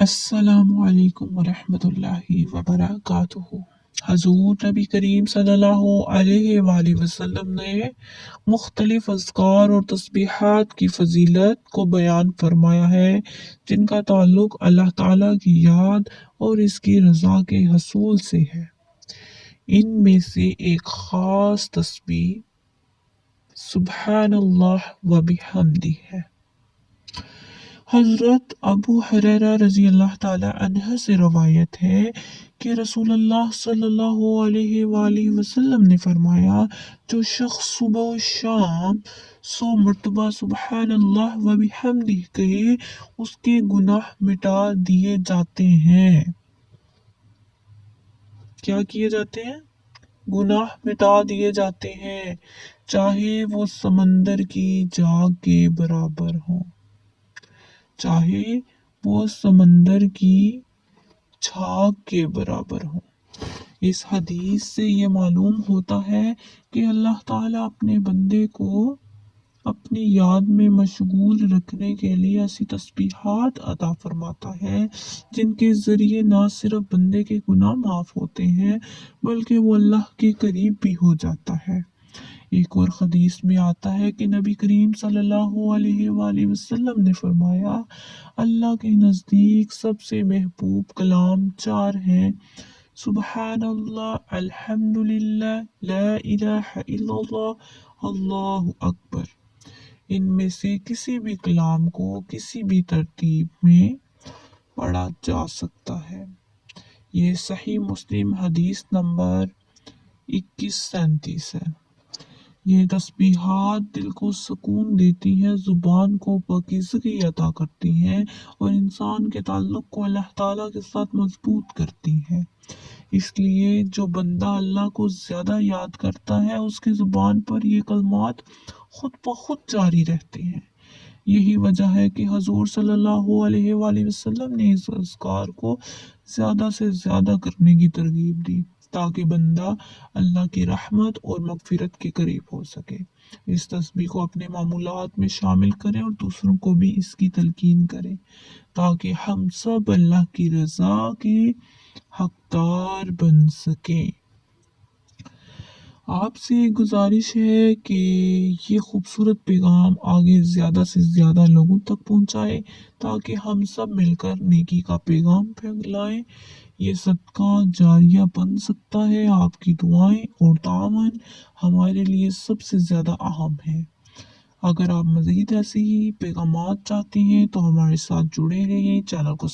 السلام علیکم ورحمۃ اللہ وبرکاتہ۔ حضور نبی کریم صلی اللہ علیہ وآلہ وسلم نے مختلف اذکار اور تسبیحات کی فضیلت کو بیان فرمایا ہے جن کا تعلق اللہ تعالیٰ کی یاد اور اس کی رضا کے حصول سے ہے۔ ان میں سے ایک خاص تسبیح سبحان اللہ و بحمدہ ہے۔ حضرت ابو ہریرہ رضی اللہ تعالی عنہ سے روایت ہے کہ رسول اللہ صلی اللہ علیہ وآلہ وسلم نے فرمایا، جو شخص صبح و شام 100 مرتبہ سبحان اللہ و بحمدہ کہے اس کے گناہ مٹا دیے جاتے ہیں۔ کیا کیے جاتے ہیں؟ گناہ مٹا دیے جاتے ہیں، چاہے وہ سمندر کی جاگ کے برابر ہوں، چاہے وہ سمندر کی جھاگ کے برابر ہوں۔ اس حدیث سے یہ معلوم ہوتا ہے کہ اللہ تعالیٰ اپنے بندے کو اپنی یاد میں مشغول رکھنے کے لیے ایسی تسبیحات عطا فرماتا ہے جن کے ذریعے نہ صرف بندے کے گناہ معاف ہوتے ہیں بلکہ وہ اللہ کے قریب بھی ہو جاتا ہے۔ ایک اور حدیث میں آتا ہے کہ نبی کریم صلی اللہ علیہ وآلہ وسلم نے فرمایا، اللہ کے نزدیک سب سے محبوب کلام 4 ہیں: سبحان اللہ، الحمدللہ، لا الہ الا اللہ، اللہ اکبر۔ ان میں سے کسی بھی کلام کو کسی بھی ترتیب میں پڑھا جا سکتا ہے۔ یہ صحیح مسلم حدیث نمبر 2137 ہے۔ یہ تسبیحات دل کو سکون دیتی ہیں، زبان کو پاکیزگی عطا کرتی ہیں اور انسان کے تعلق کو اللہ تعالیٰ کے ساتھ مضبوط کرتی ہیں۔ اس لیے جو بندہ اللہ کو زیادہ یاد کرتا ہے اس کی زبان پر یہ کلمات خود بخود جاری رہتے ہیں۔ یہی وجہ ہے کہ حضور صلی اللہ علیہ وآلہ وسلم نے اس اذکار کو زیادہ سے زیادہ کرنے کی ترغیب دی تاکہ بندہ اللہ کی رحمت اور مغفرت کے قریب ہو سکے۔ اس تسبیح کو اپنے معمولات میں شامل کریں اور دوسروں کو بھی اس کی تلقین کریں تاکہ ہم سب اللہ کی رضا کے حقدار بن سکیں۔ آپ سے گزارش ہے کہ یہ خوبصورت پیغام آگے زیادہ سے زیادہ لوگوں تک پہنچائے تاکہ ہم سب مل کر نیکی کا پیغام پھیلائیں۔ یہ صدقہ جاریہ بن سکتا ہے۔ آپ کی دعائیں اور تعاون ہمارے لیے سب سے زیادہ اہم ہے۔ اگر آپ مزید ایسے ہی پیغامات چاہتے ہیں تو ہمارے ساتھ جڑے رہیں، چینل کو